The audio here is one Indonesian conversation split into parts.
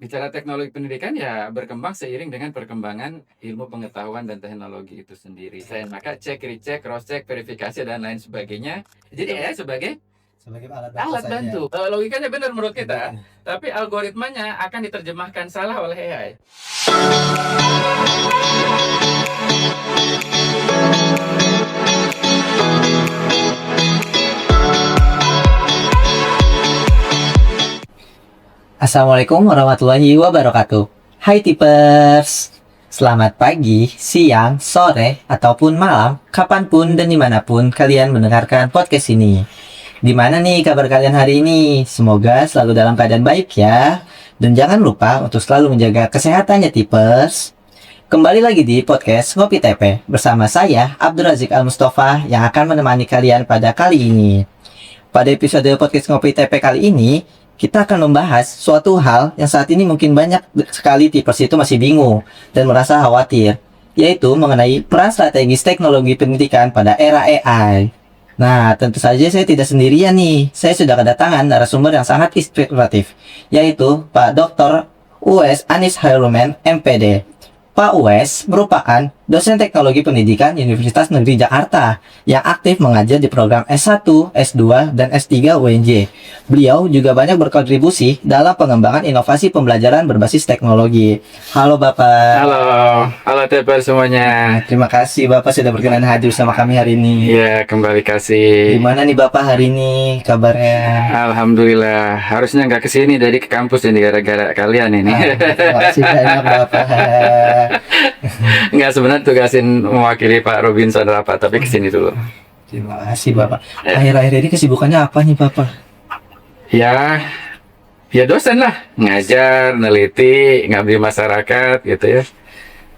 Bicara teknologi pendidikan ya berkembang seiring dengan perkembangan ilmu pengetahuan dan teknologi itu sendiri. Maka cek, recheck, cross check, verifikasi dan lain sebagainya. Jadi AI sebagai alat bantu. Logikanya benar menurut kita, tapi algoritmanya akan diterjemahkan salah oleh AI. Assalamualaikum warahmatullahi wabarakatuh. Hai Tipers, selamat pagi, siang, sore, ataupun malam, kapanpun dan dimanapun kalian mendengarkan podcast ini. Gimana nih kabar kalian hari ini? Semoga selalu dalam keadaan baik ya. Dan jangan lupa untuk selalu menjaga kesehatan ya Tipers. Kembali lagi di podcast Ngopi TP bersama saya Abdul Razik Al Mustafa yang akan menemani kalian pada kali ini. Pada episode podcast Ngopi TP kali ini, kita akan membahas suatu hal yang saat ini mungkin banyak sekali tipers itu masih bingung dan merasa khawatir, yaitu mengenai peran strategis teknologi pendidikan pada era AI. Nah, tentu saja saya tidak sendirian nih. Saya sudah kedatangan narasumber yang sangat inspiratif, yaitu Pak Dr. Uwais Anis Hairumen, MPD. Pak Uwais merupakan dosen teknologi pendidikan Universitas Negeri Jakarta yang aktif mengajar di program S1, S2, dan S3 UNJ. Beliau juga banyak berkontribusi dalam pengembangan inovasi pembelajaran berbasis teknologi. Halo Bapak. Halo TPR semuanya. Terima kasih Bapak sudah berkenan hadir bersama kami hari ini. Iya, kembali kasih. Gimana nih Bapak hari ini kabarnya? Alhamdulillah, harusnya nggak kesini dari ke kampus ini gara-gara kalian ini. Terima kasih banyak Bapak. Nggak, sebenarnya tugasin mewakili Pak Robinson rapat, tapi kesini dulu. Terima kasih Bapak. Akhir-akhir ini kesibukannya apa nih Bapak? Ya dosen lah, ngajar, neliti, ngabdi masyarakat gitu ya,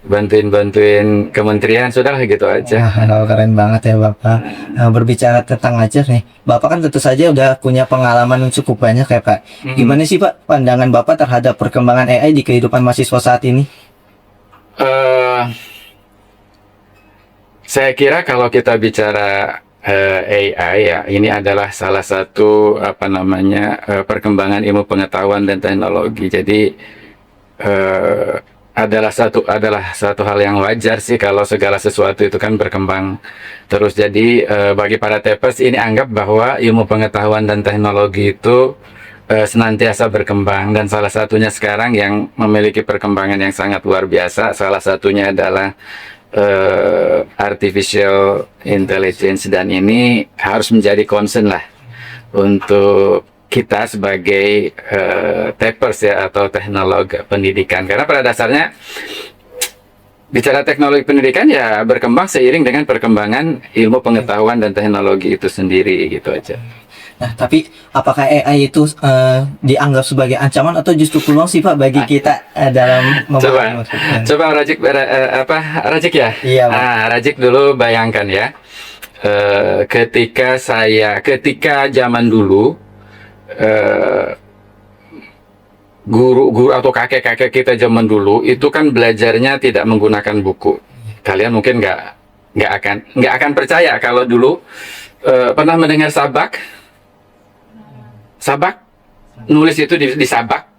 bantuin kementerian, sudah gitu aja. Wah, keren banget ya Bapak. Nah, berbicara tentang ngajar nih, Bapak kan tentu saja udah punya pengalaman yang cukup banyak ya Pak. Gimana sih Pak pandangan Bapak terhadap perkembangan AI di kehidupan mahasiswa saat ini? Saya kira kalau kita bicara AI ya, ini adalah salah satu perkembangan ilmu pengetahuan dan teknologi. Jadi adalah satu hal yang wajar sih kalau segala sesuatu itu kan berkembang terus. Jadi bagi para Tepers ini anggap bahwa ilmu pengetahuan dan teknologi itu senantiasa berkembang, dan salah satunya sekarang yang memiliki perkembangan yang sangat luar biasa, salah satunya adalah artificial intelligence, dan ini harus menjadi concern lah untuk kita sebagai Tepers ya, atau teknolog pendidikan, karena pada dasarnya bicara teknologi pendidikan ya berkembang seiring dengan perkembangan ilmu pengetahuan dan teknologi itu sendiri, gitu aja. Nah, tapi apakah AI itu dianggap sebagai ancaman atau justru peluang sih Pak bagi kita dalam membangun? Coba Rajik, Rajik ya? Iya Pak. Rajik dulu bayangkan ya, ketika zaman dulu guru-guru atau kakek-kakek kita zaman dulu itu kan belajarnya tidak menggunakan buku. Kalian mungkin nggak akan percaya kalau dulu pernah mendengar sabak nulis itu di sabak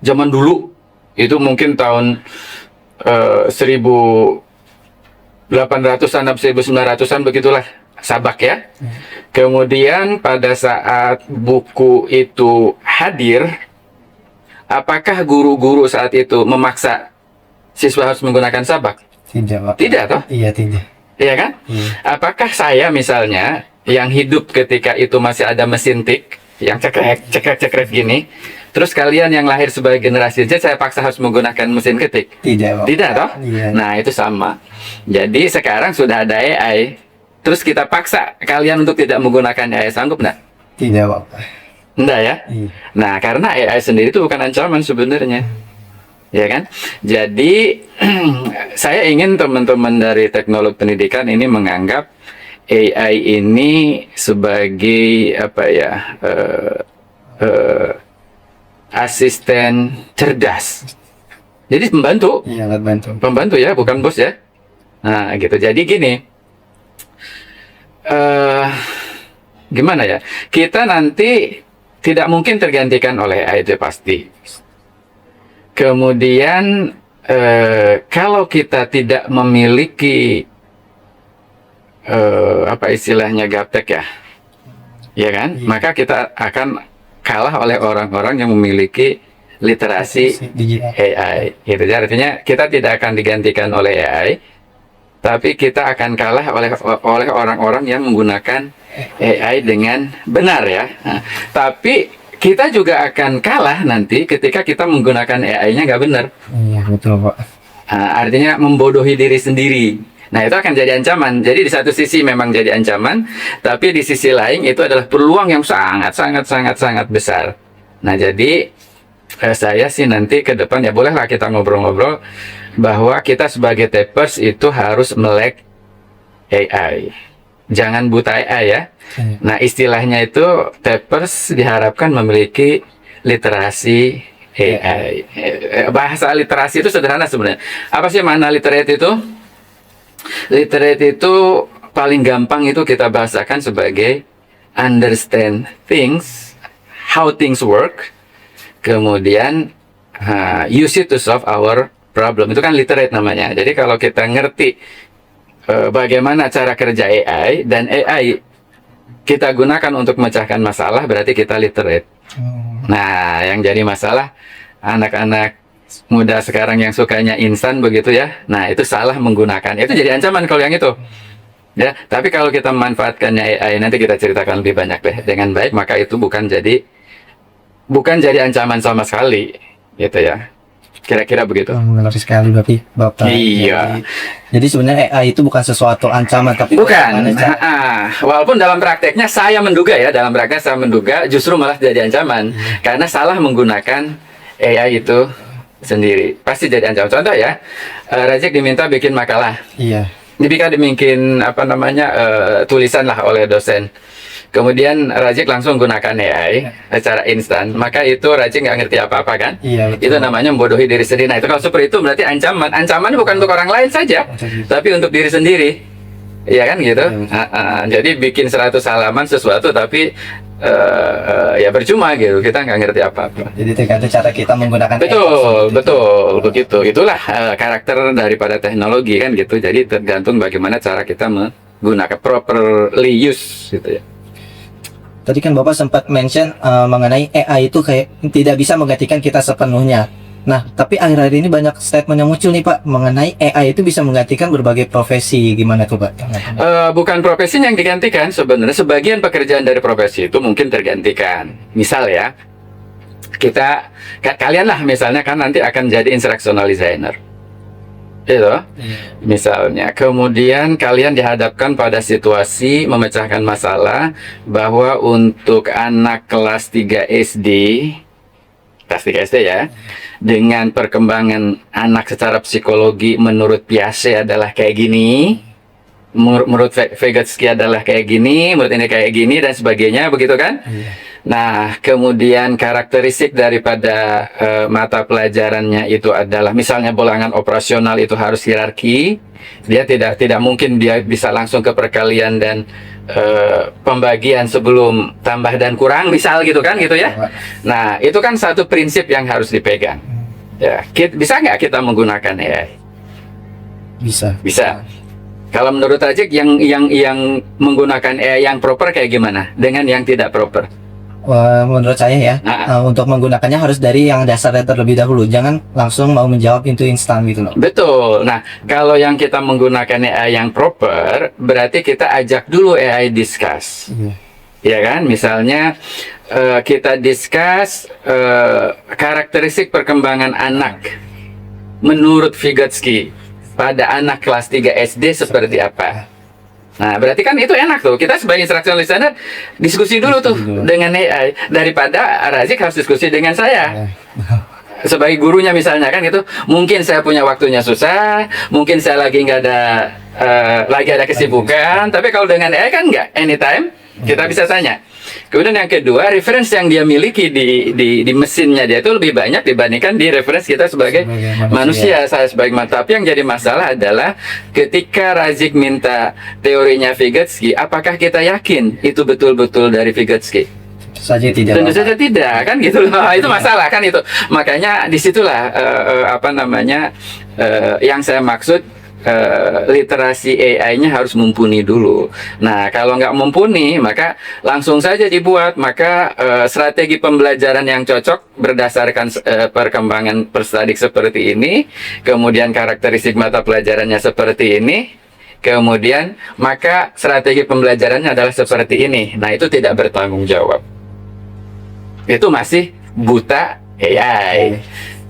zaman dulu, itu mungkin tahun 1800-an atau 1900-an begitulah, sabak ya. Kemudian pada saat buku itu hadir, apakah guru-guru saat itu memaksa siswa harus menggunakan sabak? Tidak Pak. Tidak toh? Iya tidak. Iya kan? Apakah saya misalnya yang hidup ketika itu masih ada mesin tik yang cekrek gini, terus kalian yang lahir sebagai generasi Z saya paksa harus menggunakan mesin ketik? Tidak Pak. Tidak toh? Iya. Nah itu sama. Jadi sekarang sudah ada AI, terus kita paksa kalian untuk tidak menggunakan AI, sanggup nggak? Tidak Pak. Enggak ya? Iya. Nah karena AI sendiri itu bukan ancaman sebenarnya, ya kan? Jadi saya ingin teman-teman dari teknolog pendidikan ini menganggap AI ini sebagai asisten cerdas. Jadi pembantu. Iya, alat bantu. Pembantu ya, bukan bos ya. Nah, gitu. Jadi gini, gimana ya? Kita nanti tidak mungkin tergantikan oleh AI, itu pasti. Kemudian kalau kita tidak memiliki apa istilahnya gaptek ya, ya kan? Iya. Maka kita akan kalah oleh orang-orang yang memiliki literasi digital. AI. Gitu. Jadi artinya kita tidak akan digantikan oleh AI, tapi kita akan kalah oleh orang-orang yang menggunakan AI dengan benar ya. Nah, tapi kita juga akan kalah nanti ketika kita menggunakan AI-nya nggak benar. Iya, betul, Pak. Artinya membodohi diri sendiri. Nah, itu akan jadi ancaman. Jadi di satu sisi memang jadi ancaman, tapi di sisi lain itu adalah peluang yang sangat besar. Nah, jadi saya sih nanti ke depan ya bolehlah kita ngobrol-ngobrol bahwa kita sebagai tapers itu harus melek AI. Jangan buta AI ya. Nah, istilahnya itu tapers diharapkan memiliki literasi AI. Bahasa literasi itu sederhana sebenarnya. Apa sih makna literate itu? Literate itu paling gampang itu kita bahasakan sebagai understand things, how things work, kemudian use it to solve our problem. Itu kan literate namanya. Jadi kalau kita ngerti bagaimana cara kerja AI dan AI kita gunakan untuk memecahkan masalah, berarti kita literate. Nah, yang jadi masalah anak-anak muda sekarang yang sukanya instan begitu ya. Nah, itu salah menggunakan. Itu jadi ancaman kalau yang itu. Ya, tapi kalau kita memanfaatkannya AI, nanti kita ceritakan lebih banyak deh dengan baik, maka itu bukan jadi ancaman sama sekali, gitu ya. Kira-kira begitu. Menarik sekali Bapak. Iya. Jadi sebenarnya AI itu bukan sesuatu ancaman, tapi Bukan. Walaupun dalam prakteknya saya menduga justru malah jadi ancaman karena salah menggunakan AI itu sendiri. Pasti jadi ancaman. Contoh ya, Rajek diminta bikin makalah. Iya. Dibikin tulisan lah oleh dosen. Kemudian Rajik langsung gunakan AI secara instan, maka itu Rajik nggak ngerti apa-apa kan? Iya, betul. Itu namanya membodohi diri sendiri. Nah, itu kalau seperti itu berarti ancaman. Ancaman bukan untuk orang lain saja, tapi untuk diri sendiri. Iya kan gitu? Jadi bikin 100 halaman sesuatu tapi ya percuma gitu. Kita nggak ngerti apa-apa. Jadi tergantung cara kita menggunakan Betul begitu. Itulah karakter daripada teknologi kan gitu. Jadi tergantung bagaimana cara kita menggunakan properly use gitu ya. Tadi kan Bapak sempat mention mengenai AI itu kayak tidak bisa menggantikan kita sepenuhnya. Nah, tapi akhir-akhir ini banyak statement yang muncul nih Pak mengenai AI itu bisa menggantikan berbagai profesi. Gimana tuh Pak? Bukan profesi yang digantikan sebenarnya. Sebagian pekerjaan dari profesi itu mungkin tergantikan. Misal ya, kalian lah misalnya kan nanti akan jadi instructional designer. Itu misalnya, kemudian kalian dihadapkan pada situasi memecahkan masalah bahwa untuk anak kelas 3 SD ya, dengan perkembangan anak secara psikologi menurut Piaget adalah kayak gini, menurut Vygotsky adalah kayak gini, menurut ini kayak gini dan sebagainya, begitu kan? Nah, kemudian karakteristik daripada mata pelajarannya itu adalah misalnya bilangan operasional itu harus hierarki. Dia tidak mungkin dia bisa langsung ke perkalian dan pembagian sebelum tambah dan kurang, misal gitu kan gitu ya. Nah, itu kan satu prinsip yang harus dipegang. Ya, bisa nggak kita menggunakan AI? Bisa. Kalau menurut Ajik yang menggunakan AI yang proper kayak gimana dengan yang tidak proper? Menurut saya ya, untuk menggunakannya harus dari yang dasarnya terlebih dahulu. Jangan langsung mau menjawab itu instan gitu loh. Betul. Nah, kalau yang kita menggunakan AI yang proper, berarti kita ajak dulu AI discuss. Ya kan? Misalnya kita discuss karakteristik perkembangan anak menurut Vygotsky pada anak kelas 3 SD seperti apa. Nah, berarti kan itu enak tuh. Kita sebagai instructional designer diskusi dulu tuh dengan AI daripada Razik harus diskusi dengan saya. Sebagai gurunya misalnya kan gitu. Mungkin saya punya waktunya susah, mungkin saya lagi nggak ada lagi ada kesibukan, tapi kalau dengan AI kan nggak, anytime kita bisa tanya. Kemudian yang kedua, reference yang dia miliki di mesinnya dia itu lebih banyak dibandingkan di reference kita sebagai manusia. Saya sebagai tapi yang jadi masalah adalah ketika Razik minta teorinya Vygotsky, apakah kita yakin itu betul-betul dari Vygotsky? saja tidak. Tentu saja tidak, kan gitu loh. Itu masalah kan itu. Makanya disitulah yang saya maksud, literasi AI-nya harus mumpuni dulu. Nah, kalau nggak mumpuni, maka langsung saja dibuat. Maka strategi pembelajaran yang cocok berdasarkan perkembangan perstadik seperti ini, kemudian karakteristik mata pelajarannya seperti ini, kemudian maka strategi pembelajarannya adalah seperti ini. Nah, itu tidak bertanggung jawab. Itu masih buta AI.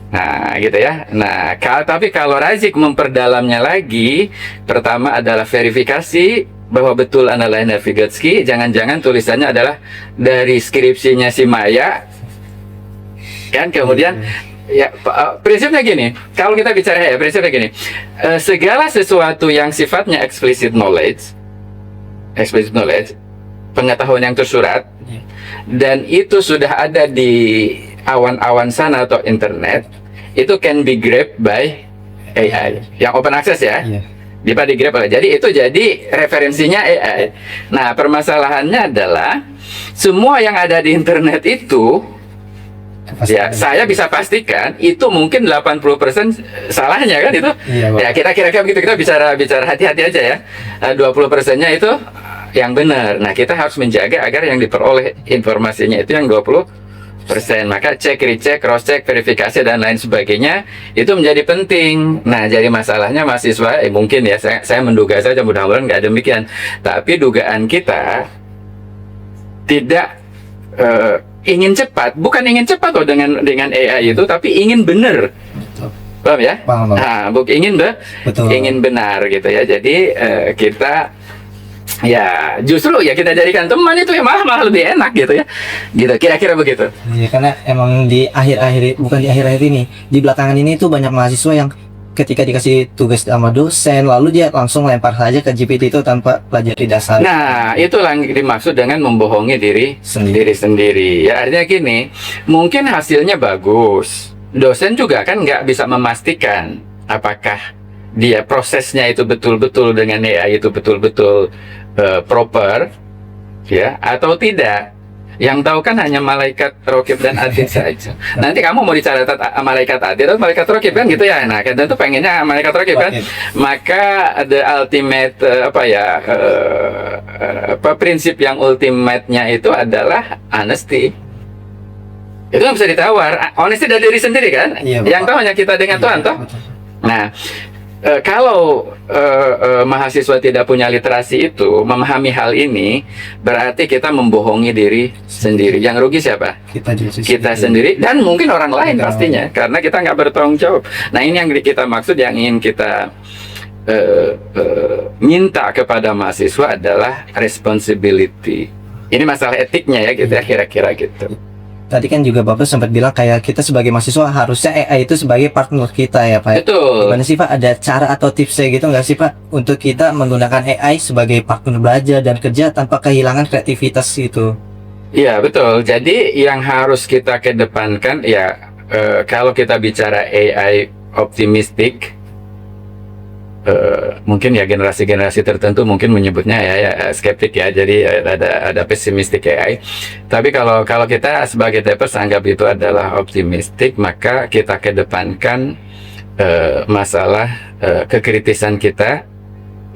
Nah, gitu ya. Nah, tapi kalau Razik memperdalamnya lagi, pertama adalah verifikasi bahwa betul Annalena Vygotsky. Jangan-jangan tulisannya adalah dari skripsinya si Maya, kan? Kemudian ya, prinsipnya gini. Kalau kita bicara ya, prinsipnya gini. Segala sesuatu yang sifatnya explicit knowledge, pengetahuan yang tersurat, dan itu sudah ada di awan-awan sana atau internet, itu can be grabbed by AI yang open access ya. Bisa di grab oleh. Jadi itu jadi referensinya AI. Nah, permasalahannya adalah semua yang ada di internet itu ya, saya bisa pastikan itu mungkin 80% salahnya kan itu. Ya, kira-kira begitu. Kita bicara hati-hati aja ya. 20%-nya itu yang benar. Nah, kita harus menjaga agar yang diperoleh informasinya itu yang 20%. Maka cek, recheck, cross check, verifikasi dan lain sebagainya itu menjadi penting. Nah, jadi masalahnya mahasiswa mungkin ya, saya menduga saja, mudah-mudahan nggak demikian. Tapi dugaan kita tidak ingin cepat, bukan ingin cepat loh dengan AI itu, tapi ingin benar. Paham ya? Paham. Nah, ingin benar gitu ya. Jadi kita ya justru ya kita jadikan teman itu ya malah lebih enak gitu ya, gitu kira-kira begitu. Iya, karena emang di akhir-akhir ini, di belakangan ini tuh banyak mahasiswa yang ketika dikasih tugas sama dosen lalu dia langsung lempar saja ke GPT itu tanpa pelajari dasar. Nah, itulah yang dimaksud dengan membohongi diri sendiri. Ya, artinya gini, mungkin hasilnya bagus, dosen juga kan nggak bisa memastikan apakah dia prosesnya itu betul-betul dengan AI itu betul-betul proper ya atau tidak. Yang tahu kan hanya malaikat Rokib dan Atid saja. Nanti kamu mau dicatat malaikat Atid atau malaikat Rokib kan gitu ya. Nah, kita tuh pengennya malaikat Rokib kan. Maka the ultimate prinsip yang ultimate-nya itu adalah honesty. Itu nggak bisa ditawar. Honesty dari diri sendiri kan. Iya, yang tahu hanya kita dengan Tuhan toh. Nah, kalau mahasiswa tidak punya literasi itu, memahami hal ini, berarti kita membohongi diri sendiri. Yang rugi siapa? Kita sendiri dan mungkin orang lain pastinya, karena kita nggak bertanggung jawab. Nah, ini yang kita maksud, yang ingin kita minta kepada mahasiswa adalah responsibility. Ini masalah etiknya ya, gitu ya, kira-kira gitu. Tadi kan juga Bapak sempat bilang kayak kita sebagai mahasiswa harusnya AI itu sebagai partner kita ya Pak. Betul. Gimana sih Pak, ada cara atau tipsnya gitu nggak sih Pak untuk kita menggunakan AI sebagai partner belajar dan kerja tanpa kehilangan kreativitas itu? Iya betul. Jadi yang harus kita kedepankan ya, kalau kita bicara AI optimistik, mungkin ya generasi-generasi tertentu mungkin menyebutnya ya skeptik ya, jadi ada pesimistik AI. Tapi kalau kita sebagai Tapers anggap itu adalah optimistik, maka kita kedepankan masalah kekritisan kita.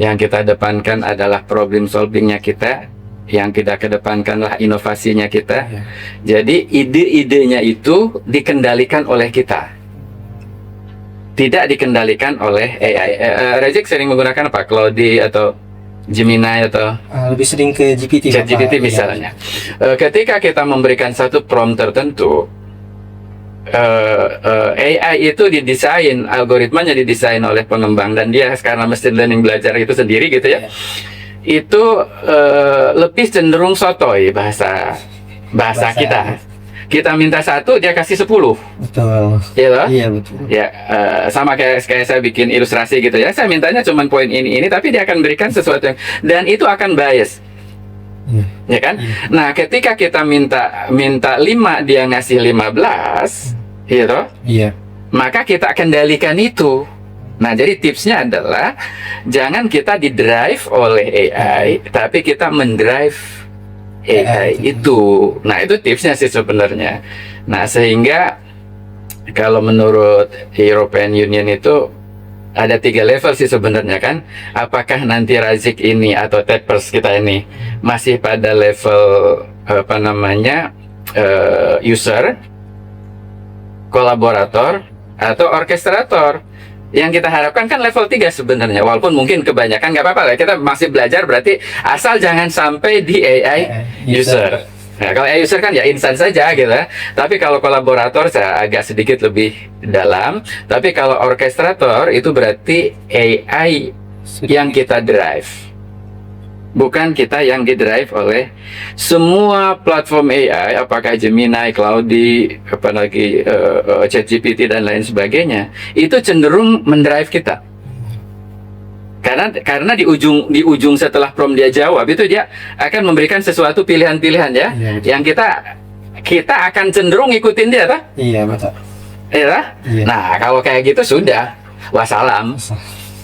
Yang kita depankan adalah problem solvingnya kita. Yang kita kedepankanlah inovasinya kita. Jadi ide-idenya itu dikendalikan oleh kita, tidak dikendalikan oleh AI. Razik sering menggunakan apa? Claude atau Gemini atau lebih sering ke GPT. ChatGPT misalnya. Ketika kita memberikan satu prompt tertentu, AI itu didesain, algoritmanya didesain oleh pengembang, dan dia karena machine learning belajar itu sendiri gitu ya. Itu lebih cenderung sotoy bahasa kita. Kita minta 1, dia kasih 10. Betul. Iya loh? Iya betul. Ya, sama kayak saya bikin ilustrasi gitu ya. Saya mintanya cuma poin ini, tapi dia akan berikan sesuatu yang, dan itu akan bias. Ya kan? Nah, ketika kita minta 5, dia ngasih 15, gitu. Iya. Maka kita kendalikan itu. Nah, jadi tipsnya adalah jangan kita didrive oleh AI, tapi kita mendrive AI itu. Nah, itu tipsnya sih sebenarnya. Nah, sehingga kalau menurut European Union itu ada 3 level sih sebenarnya kan. Apakah nanti Razik ini atau Tapers kita ini masih pada level apa namanya user, kolaborator, atau orkestrator? Yang kita harapkan kan level 3 sebenarnya. Walaupun mungkin kebanyakan nggak apa-apa lah. Kita masih belajar, berarti asal jangan sampai di AI user. Nah, kalau AI user kan ya instan saja gitu ya. Tapi kalau kolaborator saya agak sedikit lebih dalam. Tapi kalau orkestrator itu berarti AI yang kita drive. Bukan kita yang di-drive oleh semua platform AI, apakah Gemini, Claude, apalagi ChatGPT dan lain sebagainya, itu cenderung mendrive kita. Karena di ujung setelah prompt dia jawab itu dia akan memberikan sesuatu pilihan-pilihan ya, yang kita akan cenderung ngikutin dia, tak? Iya, betul. Iya. Iya. Nah, kalau kayak gitu sudah wassalam.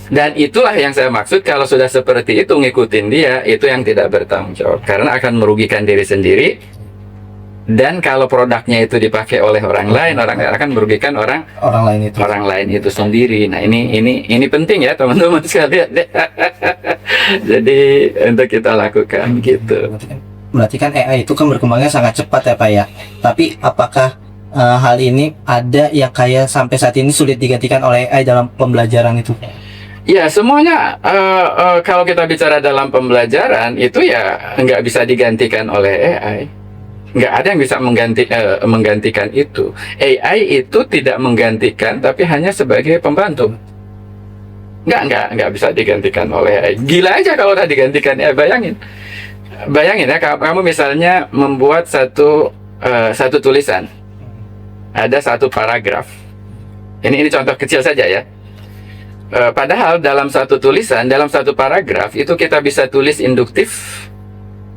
Dan itulah yang saya maksud, kalau sudah seperti itu ngikutin dia, itu yang tidak bertanggung jawab. Karena akan merugikan diri sendiri. Dan kalau produknya itu dipakai oleh orang lain akan merugikan orang lain itu sendiri. Nah, ini penting ya teman-teman sekalian. Jadi untuk kita lakukan gitu. Berarti kan AI itu kan berkembangnya sangat cepat ya Pak ya. Tapi apakah hal ini ada yang kayak sampai saat ini sulit digantikan oleh AI dalam pembelajaran itu? Ya, semuanya kalau kita bicara dalam pembelajaran itu ya nggak bisa digantikan oleh AI. Nggak ada yang bisa menggantikan itu. AI itu tidak menggantikan, tapi hanya sebagai pembantu. Nggak bisa digantikan oleh AI. Gila aja kalau udah digantikan AI. Bayangin ya, kamu misalnya membuat satu tulisan. Ada satu paragraf. Ini contoh kecil saja ya. Padahal dalam satu tulisan, dalam satu paragraf itu kita bisa tulis induktif,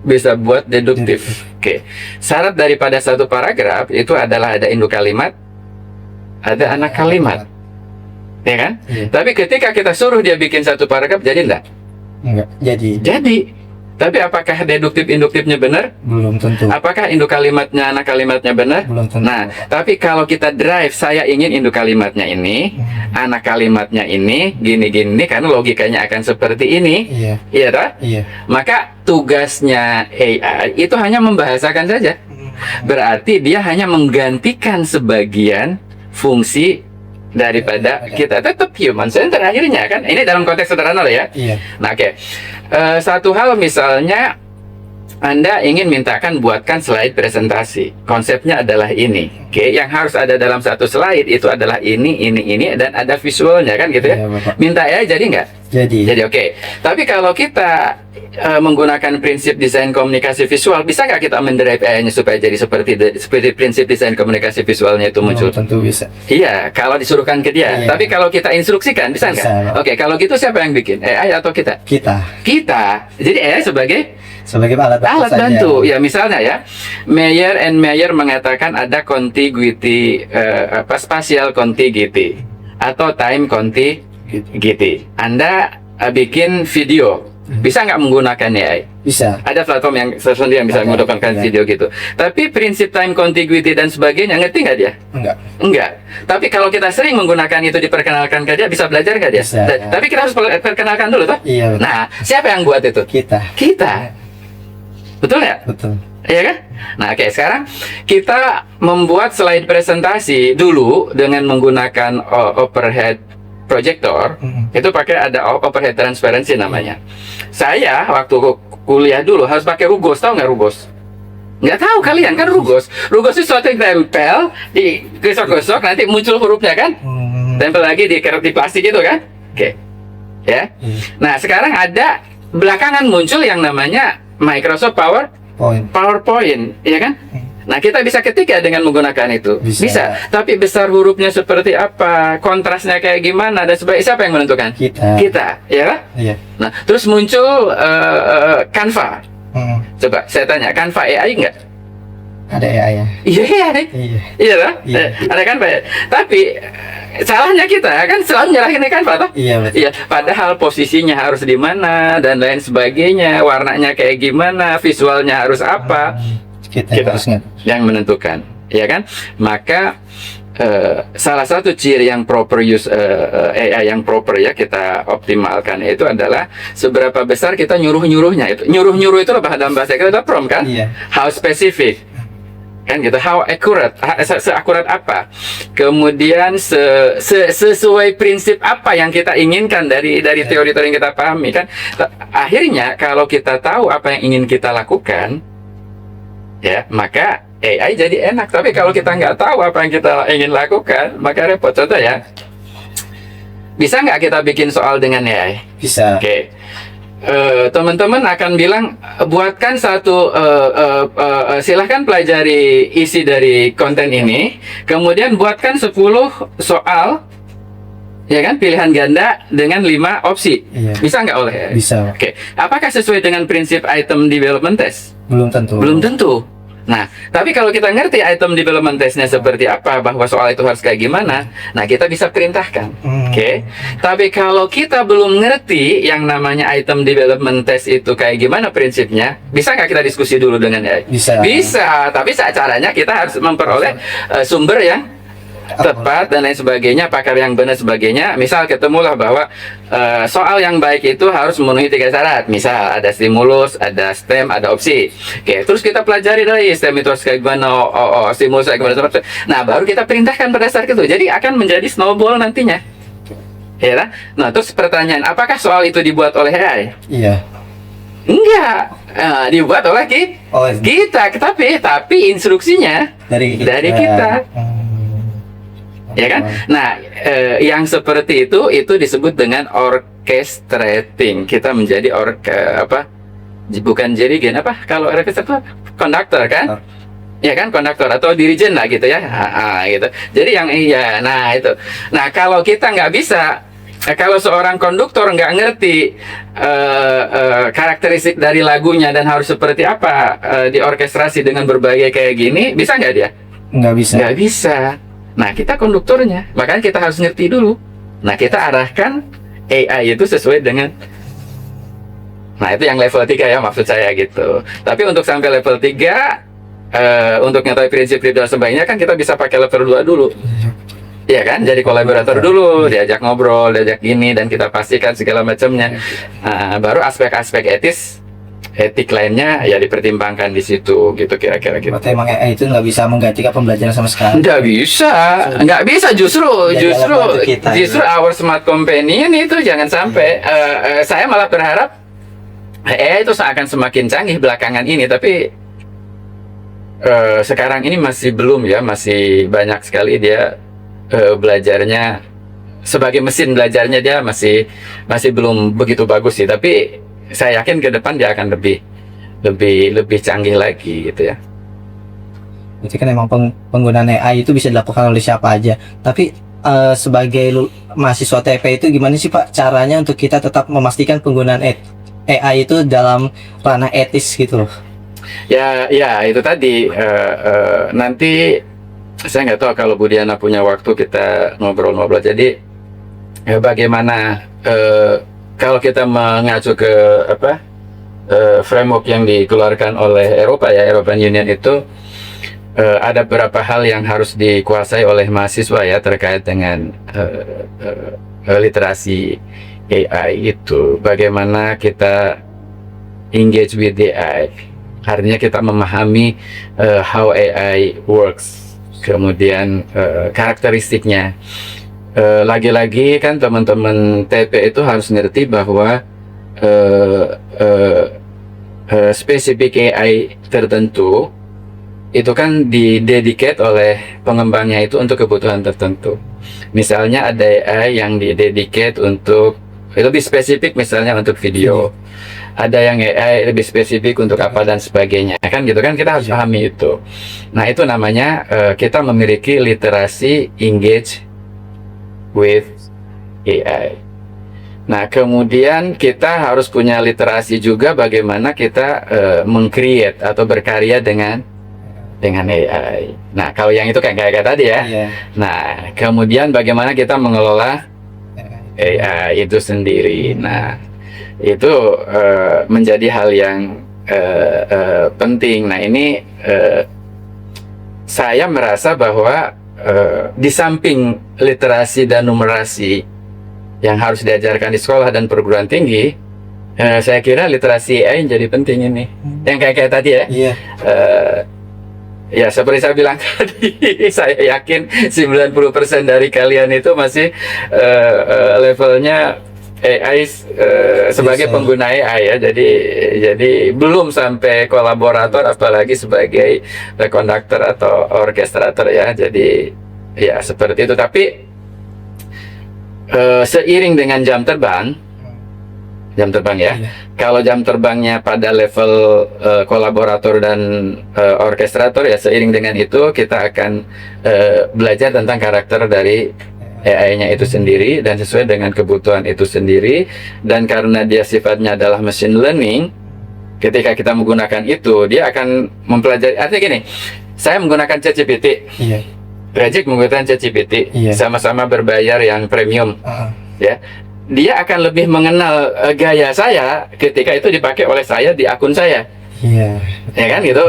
bisa buat deduktif. Oke. Syarat daripada satu paragraf itu adalah ada induk kalimat, ada anak kalimat, ya kan? Tapi ketika kita suruh dia bikin satu paragraf, jadi enggak? Enggak. Jadi. Tapi apakah deduktif induktifnya benar? Belum tentu. Apakah induk kalimatnya, anak kalimatnya benar? Belum tentu. Nah, tapi kalau kita drive, saya ingin induk kalimatnya ini, anak kalimatnya ini, gini-gini, karena logikanya akan seperti ini. Iya. Iya, tak? Iya. Maka tugasnya AI itu hanya membahasakan saja. Berarti dia hanya menggantikan sebagian fungsi daripada kita. Tetap human center akhirnya kan. Ini dalam konteks sederhana loh ya. Iya. Nah, oke. Satu hal misalnya Anda ingin mintakan buatkan slide presentasi. Konsepnya adalah ini. Oke, yang harus ada dalam satu slide itu adalah ini dan ada visualnya kan gitu ya. Iya, Bapak. Minta ya jadi nggak? Jadi oke. Tapi kalau kita menggunakan prinsip desain komunikasi visual, bisa nggak kita mendrive AI-nya supaya jadi seperti prinsip desain komunikasi visualnya itu muncul? tentu bisa. Iya, kalau disuruhkan ke dia. Iya. Tapi kalau kita instruksikan, bisa nggak? Bisa, Pak. Oke, kalau gitu siapa yang bikin? AI atau kita? Kita. Jadi AI sebagai alat alat bantu. Ya, misalnya ya, Meyer mengatakan ada contiguity, spatial contiguity atau time contiguity. Anda bikin video, bisa nggak menggunakan AI? Bisa. Ada platform yang tersendiri yang bisa menggunakan video gitu. Tapi prinsip time contiguity dan sebagainya, ngerti nggak dia? Enggak. Tapi kalau kita sering menggunakan itu, diperkenalkan ke dia, bisa belajar nggak dia? Bisa. Tapi kita harus perkenalkan dulu, toh? Iya. Betul. Nah, siapa yang buat itu? Kita. Betul ya? Betul. Iya kan? Nah, oke, sekarang kita membuat slide presentasi dulu dengan menggunakan overhead projector. Itu pakai ada overhead transparency namanya. Saya waktu kuliah dulu harus pakai rugos, tahu nggak rugos? Nggak tahu kalian kan rugos. Rugos itu sesuatu yang tempel, digosok-gosok nanti muncul hurufnya kan? Tempel lagi di plastik itu kan? Oke. Ya. Nah, sekarang ada belakangan muncul yang namanya Microsoft PowerPoint, ya kan? Nah, kita bisa ketik ya dengan menggunakan itu. Bisa. Tapi besar hurufnya seperti apa, kontrasnya kayak gimana, dan sebagainya. Siapa yang menentukan? Kita, ya kan? Iya. Nah, terus muncul Canva. Coba saya tanya, Canva AI nggak? Ada AI ya. Iya, Iya. iya lah. Iya. Ada kan Pak? Tapi salahnya kita kan selalu nyerahin kan Pak? Toh? Iya betul. Iya, padahal posisinya harus di mana dan lain sebagainya, warnanya kayak gimana, visualnya harus apa, Kita Kita. harus ngerti. yang menentukan, ya kan? Maka salah satu ciri yang proper use AI yang proper ya kita optimalkan itu adalah seberapa besar kita nyuruh-nyuruhnya itu. Nyuruh-nyuruh itu dalam bahasa kita ada prompt kan? Iya. How specific kan gitu, how accurate, seakurat apa, kemudian sesuai prinsip apa yang kita inginkan dari teori-teori yang kita pahami kan. Akhirnya kalau kita tahu apa yang ingin kita lakukan, ya maka AI jadi enak. Tapi kalau kita nggak tahu apa yang kita ingin lakukan, maka repot. Contoh ya, bisa nggak kita bikin soal dengan AI? Bisa. Oke. Teman-teman akan bilang buatkan satu silahkan pelajari isi dari konten ini, kemudian buatkan 10 soal, ya kan, pilihan ganda dengan 5 opsi. Iya. Bisa nggak oleh AI? Bisa. Oke, apakah sesuai dengan prinsip item development test? Belum tentu. Belum tentu. Nah, tapi kalau kita ngerti item development testnya seperti apa, bahwa soal itu harus kayak gimana, nah kita bisa perintahkan. Oke. Tapi kalau kita belum ngerti yang namanya item development test itu kayak gimana prinsipnya, bisa nggak kita diskusi dulu dengan AI? Bisa. Bisa, tapi caranya kita harus memperoleh sumber yang tepat dan lain sebagainya, pakar yang benar sebagainya. Misal ketemulah bahwa soal yang baik itu harus memenuhi 3 syarat. Misal ada stimulus, ada stem, ada opsi. Oke, terus kita pelajari dari stem itu harus kayak gimana, stimulus kayak gimana. Nah, baru kita perintahkan berdasar itu. Jadi akan menjadi snowball nantinya. Ya kan? Nah, terus pertanyaan, apakah soal itu dibuat oleh AI? Iya. Enggak, dibuat oleh Oh, kita. Tapi instruksinya dari kita. Ya kan? Nah, yang seperti itu disebut dengan orchestrating. Kita menjadi bukan dirigen apa? Kalau orkestra itu konduktor kan? Ya kan, konduktor atau dirijen lah gitu ya. Gitu. Jadi yang nah itu. Nah, kalau kita nggak bisa, kalau seorang konduktor nggak ngerti karakteristik dari lagunya dan harus seperti apa diorkestrasi dengan berbagai kayak gini, bisa nggak dia? Nggak bisa. Nggak bisa. Nah, kita konduktornya, makanya kita harus ngerti dulu. Nah, kita arahkan AI itu sesuai dengan. Nah, itu yang level 3 ya, maksud saya gitu. Tapi untuk sampai level 3, untuk mengetahui prinsip dan sebagainya kan kita bisa pakai level 2 dulu. Iya kan, jadi kolaborator dulu, diajak ngobrol, diajak gini, dan kita pastikan segala macamnya. Baru aspek-aspek etik lainnya ya dipertimbangkan di situ, gitu kira-kira gitu. Berarti emang AI itu nggak bisa menggantikan pembelajaran sama sekali. Nggak bisa justru our smart companion itu jangan sampai. Saya malah berharap AI itu akan semakin canggih belakangan ini, tapi sekarang ini masih belum ya, masih banyak sekali dia belajarnya sebagai mesin belajarnya dia masih belum begitu bagus sih, tapi saya yakin ke depan dia akan lebih canggih lagi gitu ya. Jadi kan emang penggunaan AI itu bisa dilakukan oleh siapa aja. Tapi sebagai mahasiswa TP itu gimana sih Pak caranya untuk kita tetap memastikan penggunaan AI itu dalam ranah etis gitu loh? Ya itu tadi nanti saya nggak tahu kalau Bu Diana punya waktu kita ngobrol-ngobrol. Jadi bagaimana kalau kita mengacu ke framework yang dikeluarkan oleh Eropa ya, European Union itu ada beberapa hal yang harus dikuasai oleh mahasiswa ya terkait dengan literasi AI itu. Bagaimana kita engage with AI, artinya kita memahami how AI works, kemudian karakteristiknya. Lagi-lagi kan teman-teman TP itu harus ngerti bahwa spesifik AI tertentu itu kan didedicate oleh pengembangnya itu untuk kebutuhan tertentu. Misalnya ada AI yang didedicate untuk lebih spesifik, misalnya untuk video. Ada yang AI lebih spesifik untuk apa dan sebagainya, kan gitu kan, kita harus pahami itu. Nah, itu namanya kita memiliki literasi engage with AI. Nah, kemudian kita harus punya literasi juga bagaimana kita meng-create atau berkarya dengan dengan AI. Nah, kalau yang itu kayak tadi ya. Iya. Nah, kemudian bagaimana kita mengelola AI itu sendiri. Nah, itu menjadi hal yang penting. Nah, ini saya merasa bahwa di samping literasi dan numerasi yang harus diajarkan di sekolah dan perguruan tinggi, saya kira literasi AI jadi penting ini. Yang kayak tadi ya. Iya. Ya, seperti saya bilang tadi, saya yakin 90% dari kalian itu masih levelnya AI sebagai Bisa. pengguna AI ya. Jadi belum sampai kolaborator, apalagi sebagai konduktor atau orkestrator ya. Jadi ya seperti itu. Tapi seiring dengan jam terbang ya. Iya. Kalau jam terbangnya pada level kolaborator dan orkestrator ya, seiring dengan itu kita akan belajar tentang karakter dari AI-nya itu sendiri dan sesuai dengan kebutuhan itu sendiri. Dan karena dia sifatnya adalah machine learning, ketika kita menggunakan itu, dia akan mempelajari. Artinya gini, saya menggunakan ChatGPT, Iya. Rejik menggunakan ChatGPT, Iya. sama-sama berbayar yang premium, Ah, ya. Dia akan lebih mengenal gaya saya ketika itu dipakai oleh saya di akun saya. Iya. Ya kan gitu,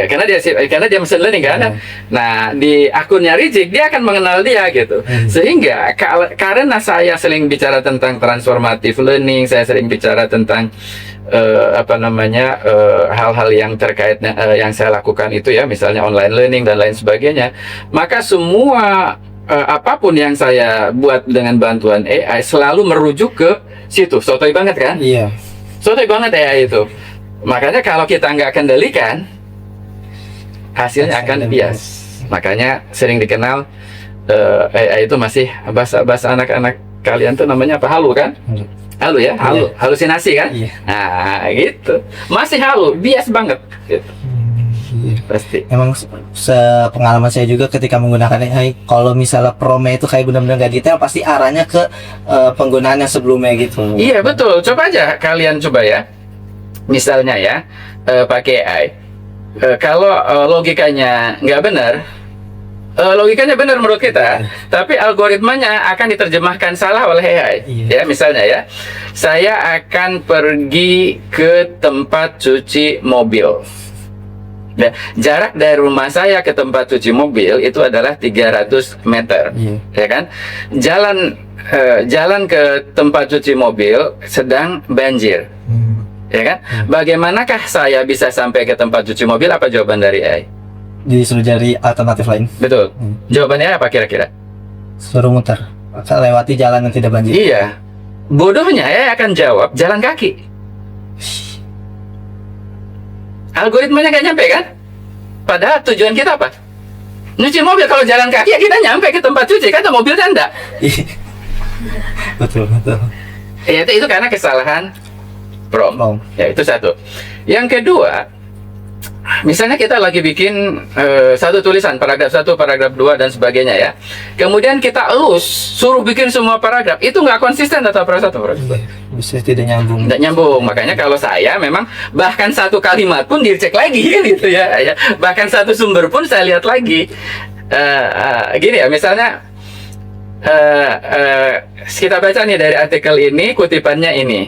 karena dia mesin learning kan. Iya. Nah, di akunnya Rijik dia akan mengenal dia gitu. Sehingga karena saya sering bicara tentang transformative learning, saya sering bicara tentang hal-hal yang terkait yang saya lakukan itu ya, misalnya online learning dan lain sebagainya. Maka semua apapun yang saya buat dengan bantuan AI selalu merujuk ke situ. Sotoy banget kan? Iya. Sotoy banget AI itu. Makanya kalau kita nggak kendalikan, hasilnya akan bias. Makanya sering dikenal AI itu masih bahasa anak-anak kalian tuh namanya apa? Halu kan? Halu ya? Halu. Iya. Halusinasi kan? Iya. Nah, gitu. Masih halu, bias banget. Gitu. Iya. Pasti. Emang sepengalaman saya juga ketika menggunakan AI, kalau misalnya promnya itu kayak benar-benar nggak detail, pasti arahnya ke penggunaan yang sebelumnya gitu. Iya betul. Coba aja kalian coba ya. Misalnya ya, pakai AI. Kalau logikanya nggak benar, logikanya benar menurut kita, tapi algoritmanya akan diterjemahkan salah oleh AI. Iya. Ya, misalnya ya, saya akan pergi ke tempat cuci mobil. Nah, jarak dari rumah saya ke tempat cuci mobil itu adalah 300 meter. Iya. Ya kan? Jalan ke tempat cuci mobil sedang banjir. Ya kan? Bagaimanakah saya bisa sampai ke tempat cuci mobil? Apa jawaban dari AI? Disuruh cari alternatif lain, Betul. Jawabannya apa kira-kira? suruh muter, lewati jalan yang tidak banjir. Iya. Bodohnya AI akan jawab jalan kaki. Algoritmanya nggak nyampe kan? Padahal tujuan kita apa? Nyuci mobil. Kalau jalan kaki ya kita nyampe ke tempat cuci kan, mobilnya enggak. Betul. Ya, itu karena kesalahan prompt. Ya, itu satu. Yang kedua, misalnya kita lagi bikin satu tulisan, paragraf 1, paragraf 2, dan sebagainya ya. Kemudian kita elus, suruh bikin semua paragraf. Itu nggak konsisten atau paragraf 1, paragraf 2. Bisa tidak nyambung. Nggak nyambung. Makanya kalau saya memang bahkan satu kalimat pun dicek lagi gitu ya. Bahkan satu sumber pun saya lihat lagi. Gini ya, misalnya kita baca nih dari artikel ini, kutipannya ini.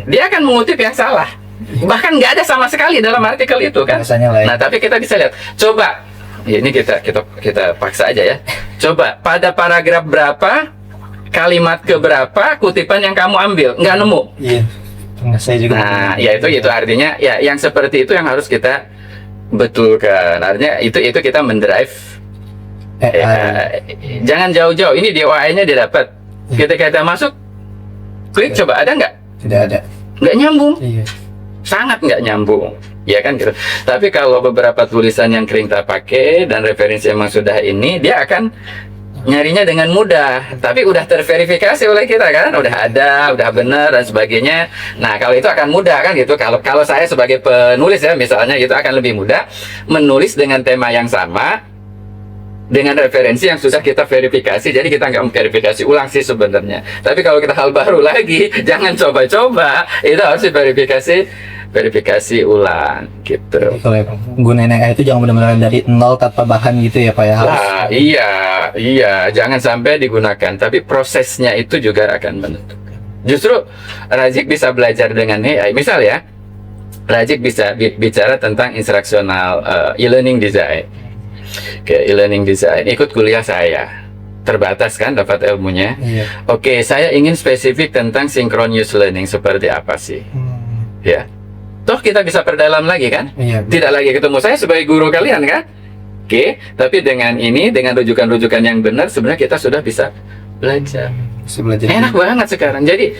Dia akan mengutip yang salah. Bahkan nggak ada sama sekali dalam artikel itu kan. Bahasanya lain. Nah, tapi kita bisa lihat. Coba, ini kita paksa aja ya. Coba pada paragraf berapa, kalimat keberapa, kutipan yang kamu ambil, nggak nemu. Iya. Saya juga. Nah, ya itu artinya ya yang seperti itu yang harus kita betulkan. Artinya itu kita mendrive. Jangan jauh-jauh. Ini di OAI-nya dia dapat. Ketika kita masuk, klik coba ada nggak? Tidak ada. Nggak nyambung. Iya. Sangat nggak nyambung, ya kan gitu. Tapi kalau beberapa tulisan yang kering tak pakai dan referensi emang sudah ini, dia akan nyarinya dengan mudah. Tapi udah terverifikasi oleh kita kan, udah ada, udah benar dan sebagainya. Nah, kalau itu akan mudah kan gitu. Kalau saya sebagai penulis ya, misalnya itu akan lebih mudah menulis dengan tema yang sama dengan referensi yang sudah kita verifikasi. Jadi kita nggak verifikasi ulang sih sebenarnya. Tapi kalau kita hal baru lagi, jangan coba-coba. Itu harus diverifikasi verifikasi ulang gitu. Kalau gunain AI itu jangan benar-benar dari nol tanpa bahan gitu ya Pak ya. Nah, iya, jangan sampai digunakan, tapi prosesnya itu juga akan menentukan. Justru Razik bisa belajar dengan AI. Misal ya, Razik bisa bicara tentang instructional e-learning design. Oke, e-learning design, ikut kuliah saya. Terbatas kan dapat ilmunya. Iya. Oke, saya ingin spesifik tentang synchronous learning seperti apa sih? Ya. Toh kita bisa perdalam lagi kan? Iya. Tidak lagi ketemu saya sebagai guru kalian kan? Oke, tapi dengan ini, dengan rujukan-rujukan yang benar, sebenarnya kita sudah bisa belajar. Bisa belajar. Enak banget sekarang. Jadi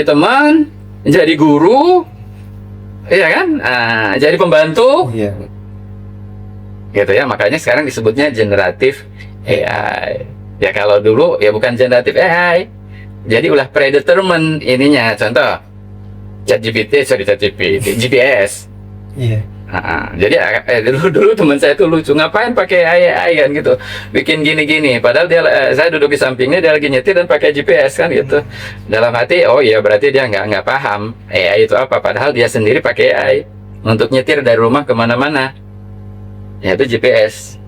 teman, jadi guru, iya kan? Jadi pembantu, Iya. gitu ya. Makanya sekarang disebutnya generatif AI. Ya kalau dulu ya bukan generatif AI. Jadi ulah predetermined ininya. Contoh, ChatGPT, GPS. Iya. Jadi dulu teman saya tuh lucu, ngapain pakai AI kan gitu, bikin gini-gini, padahal saya duduk di sampingnya, dia lagi nyetir dan pakai GPS kan gitu. Dalam hati, oh iya berarti dia nggak paham AI itu apa, padahal dia sendiri pakai AI untuk nyetir dari rumah kemana-mana, yaitu GPS.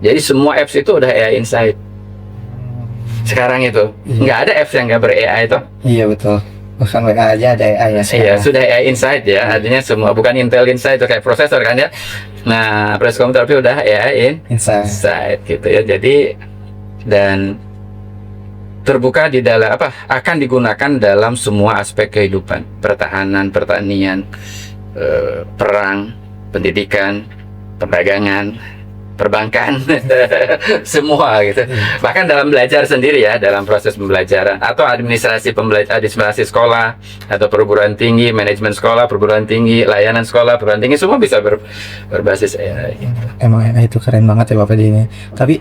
Jadi semua apps itu udah AI inside sekarang itu. Nggak ada apps yang nggak ber-AI itu. Iya betul. Bahkan WA aja ada AI ya sekarang. Iya, sudah AI inside ya. Artinya semua, bukan Intel inside itu kayak prosesor kan ya. Nah, proses komputer tapi udah AI inside gitu ya. Jadi dan terbuka di dalam akan digunakan dalam semua aspek kehidupan, pertahanan, pertanian, perang, pendidikan, perdagangan, perbankan, semua gitu. Bahkan dalam belajar sendiri ya, dalam proses pembelajaran atau administrasi sekolah atau perguruan tinggi, manajemen sekolah, perguruan tinggi, layanan sekolah, perguruan tinggi, semua bisa berbasis AI. Emang AI itu keren banget ya Bapak di ini. Tapi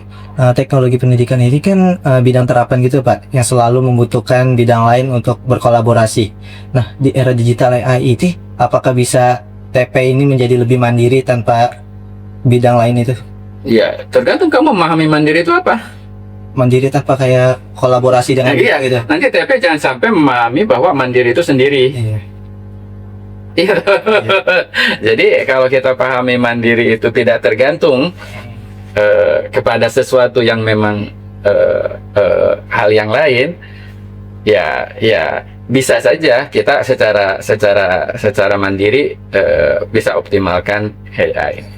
teknologi pendidikan ini kan bidang terapan gitu Pak, yang selalu membutuhkan bidang lain untuk berkolaborasi. Nah, di era digital AI itu, apakah bisa TP ini menjadi lebih mandiri tanpa bidang lain itu? Ya, tergantung kamu memahami mandiri itu apa. Mandiri tanpa kayak kolaborasi dengan iya, gitu. Nanti TP jangan sampai memahami bahwa mandiri itu sendiri. Iya. Iya. Jadi kalau kita pahami mandiri itu tidak tergantung kepada sesuatu yang memang hal yang lain, ya bisa saja kita secara mandiri bisa optimalkan AI.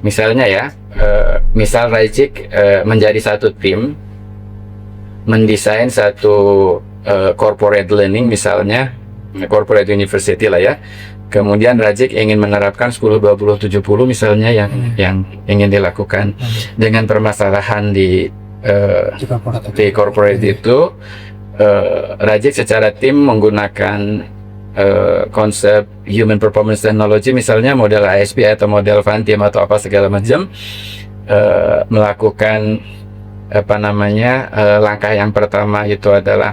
Misalnya ya, misal Razik menjadi satu tim, mendesain satu corporate learning misalnya, corporate university lah ya. Kemudian Razik ingin menerapkan 10, 20, 70 misalnya yang ingin dilakukan dengan permasalahan di corporate itu. Razik secara tim menggunakan konsep Human Performance Technology, misalnya model ASP atau model Vantium atau apa segala macam, melakukan langkah yang pertama itu adalah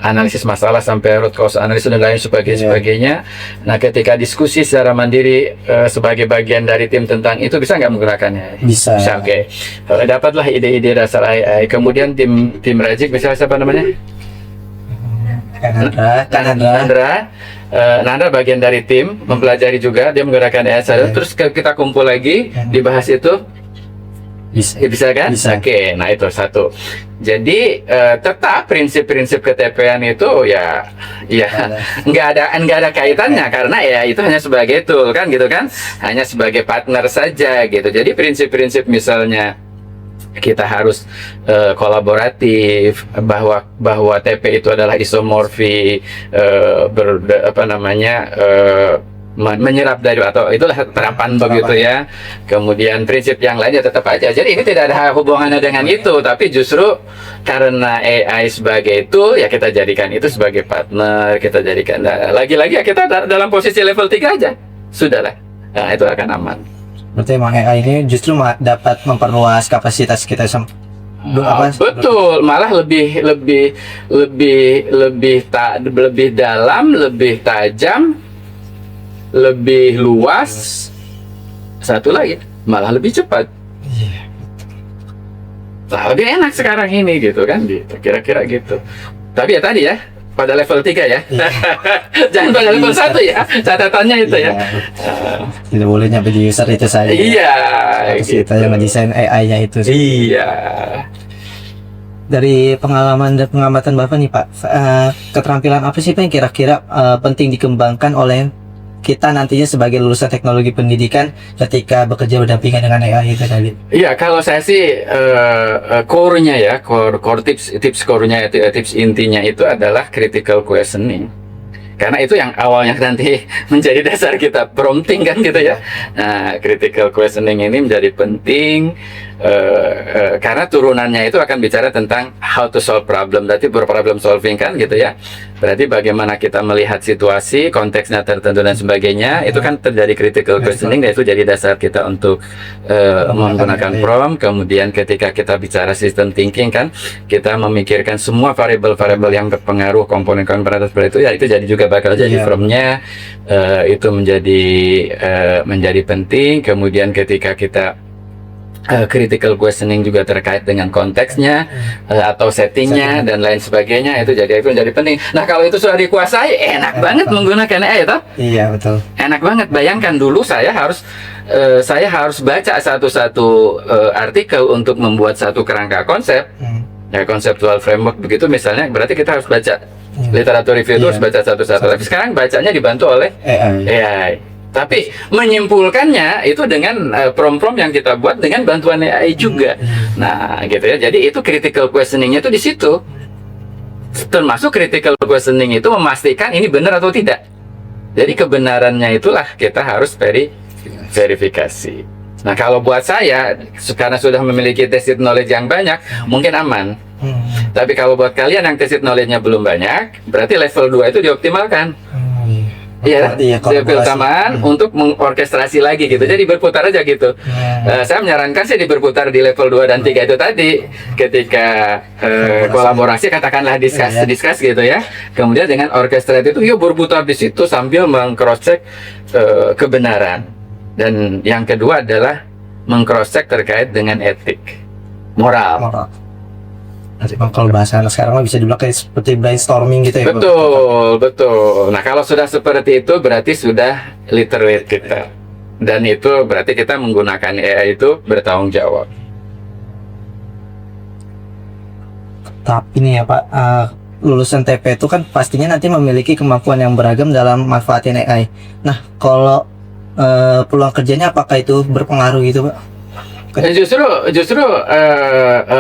analisis masalah sampai root cause analysis dan lain sebagainya. Nah, ketika diskusi secara mandiri sebagai bagian dari tim tentang itu, bisa nggak menggunakannya? Bisa. Oke. Dapatlah ide-ide dasar AI. Kemudian tim Razik, misalnya siapa namanya? Nandra bagian dari tim, mempelajari juga, dia menggunakan AI. Terus kita kumpul lagi, dibahas itu. Bisa kan? Bisa. Oke, nah itu satu. Jadi tetap prinsip-prinsip ketepean itu ya nggak ada kaitannya, karena ya itu hanya sebagai tool kan gitu kan, hanya sebagai partner saja gitu. Jadi prinsip-prinsip misalnya kita harus kolaboratif, bahwa TP itu adalah isomorfi, menyerap dari, atau itulah terapan begitu ya. Kemudian prinsip yang lainnya tetap aja. Jadi ini tidak ada hubungannya dengan itu, tapi justru karena AI sebagai tool ya kita jadikan itu sebagai partner, kita jadikan lagi-lagi ya kita dalam posisi level 3 aja. Sudahlah. Nah, itu akan aman. Berarti emang AI ini justru dapat memperluas kapasitas kita betul, malah lebih dalam, lebih tajam, lebih luas. Satu lagi, malah lebih cepat. Lebih enak sekarang ini gitu kan, gitu. Kira-kira gitu. Tapi ya tadi ya, pada level 3 ya. Iya. Jangan pada level 1 ya. Catatannya itu ya. Tidak boleh nyampe di user itu saja. Iya. Harus kita yang ngedesain AI-nya itu. Iya. Dari pengalaman dan pengamatan Bapak nih Pak, keterampilan apa sih Pak yang kira-kira penting dikembangkan oleh kita nantinya sebagai lulusan teknologi pendidikan ketika bekerja berdampingan dengan AI itu tadi? Iya, kalau saya sih core-nya ya, core tips core-nya itu tips intinya itu adalah critical questioning. Karena itu yang awalnya nanti menjadi dasar kita prompting kan gitu ya. Nah, critical questioning ini menjadi penting karena turunannya itu akan bicara tentang how to solve problem. Berarti problem solving kan gitu ya. Berarti bagaimana kita melihat situasi, konteksnya tertentu dan sebagainya. Itu kan terjadi critical questioning dan itu jadi dasar kita untuk menggunakan prompt. Kemudian ketika kita bicara system thinking kan, kita memikirkan semua variabel-variabel yang berpengaruh, komponen-komponen seperti itu ya, itu jadi juga bakal jadi prompt-nya. Itu menjadi penting. Kemudian ketika kita critical questioning juga terkait dengan konteksnya atau settingnya dan lain sebagainya, itu menjadi penting. Nah, kalau itu sudah dikuasai, enak banget menggunakan AI itu. Iya, betul. Enak banget. Bayangkan dulu saya harus baca satu-satu artikel untuk membuat satu kerangka konsep. Ya, conceptual framework begitu misalnya, berarti kita harus baca literatur review itu harus baca satu-satu. Tapi sekarang bacanya dibantu oleh AI. Tapi menyimpulkannya itu dengan prompt-prompt yang kita buat dengan bantuan AI juga. Nah, gitu ya. Jadi itu critical questioning-nya itu di situ. Termasuk critical questioning itu memastikan ini benar atau tidak. Jadi kebenarannya itulah kita harus verifikasi. Nah, kalau buat saya, karena sudah memiliki tacit knowledge yang banyak, mungkin aman. Tapi kalau buat kalian yang tacit knowledge-nya belum banyak, berarti level 2 itu dioptimalkan. Iya, keutamaan untuk mengorkestrasi lagi gitu. Jadi berputar aja gitu. Saya menyarankan sih berputar di level 2 dan 3 itu tadi. Ketika kolaborasi, katakanlah discuss gitu ya. Kemudian dengan orkestrasi itu yuk berputar di situ sambil meng-cross-check kebenaran. Dan yang kedua adalah meng-cross-check terkait dengan etik, moral. Nanti kalau bahasa anak sekarang bisa dibilang kayak seperti brainstorming gitu ya. Betul. Nah, kalau sudah seperti itu berarti sudah literate kita. Dan itu berarti kita menggunakan AI itu bertanggung jawab. Tapi nih ya Pak, lulusan TP itu kan pastinya nanti memiliki kemampuan yang beragam dalam manfaatin AI. Nah, kalau peluang kerjanya apakah itu berpengaruh gitu Pak? Justru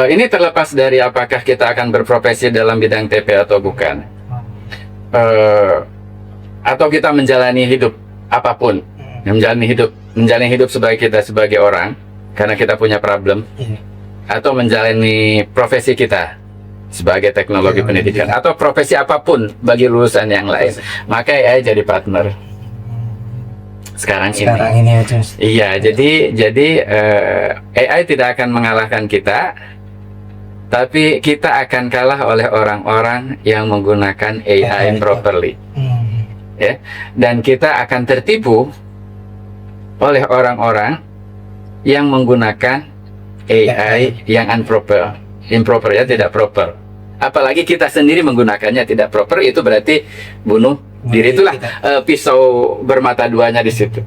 ini terlepas dari apakah kita akan berprofesi dalam bidang TP atau bukan, atau kita menjalani hidup apapun, menjalani hidup sebagai kita sebagai orang karena kita punya problem, atau menjalani profesi kita sebagai teknologi pendidikan atau profesi apapun bagi lulusan yang lain, maka AI jadi partner. Sekarang ini. Iya, jadi AI tidak akan mengalahkan kita, tapi kita akan kalah oleh orang-orang yang menggunakan AI properly. Ya, dan kita akan tertipu oleh orang-orang yang menggunakan AI yang improper ya, tidak proper. Apalagi kita sendiri menggunakannya tidak proper, itu berarti bunuh diri. Itulah pisau bermata duanya di situ.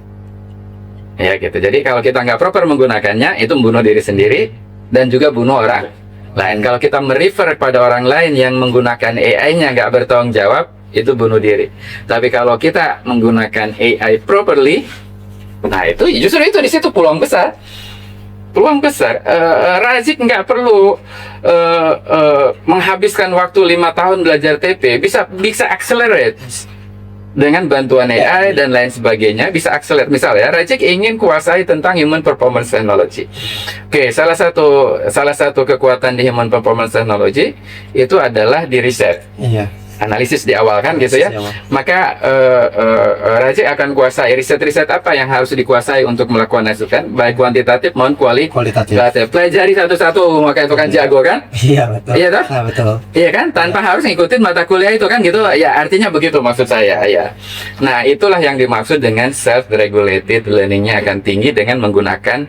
Ya gitu. Jadi kalau kita nggak proper menggunakannya, itu membunuh diri sendiri dan juga bunuh orang lain. Kalau kita merefer pada orang lain yang menggunakan AI-nya nggak bertanggung jawab, itu bunuh diri. Tapi kalau kita menggunakan AI properly, nah itu justru itu di situ peluang besar. Razik nggak perlu menghabiskan waktu 5 tahun belajar TP, bisa accelerate dengan bantuan AI dan lain sebagainya, bisa accelerate. Misalnya Razik ingin kuasai tentang human performance technology. Oke, salah satu kekuatan di human performance technology itu adalah di riset. Analisis di awal kan gitu ya. Maka Razik akan kuasai riset-riset apa yang harus dikuasai untuk melakukan riset kan, baik kuantitatif maupun kualitatif. Pelajari satu-satu, maka itu kan jago kan? Iya betul. Iya toh? Nah, betul. Iya kan? Tanpa harus ngikutin mata kuliah itu kan gitu. Ya artinya begitu maksud saya ya. Nah itulah yang dimaksud dengan self-regulated learningnya akan tinggi dengan menggunakan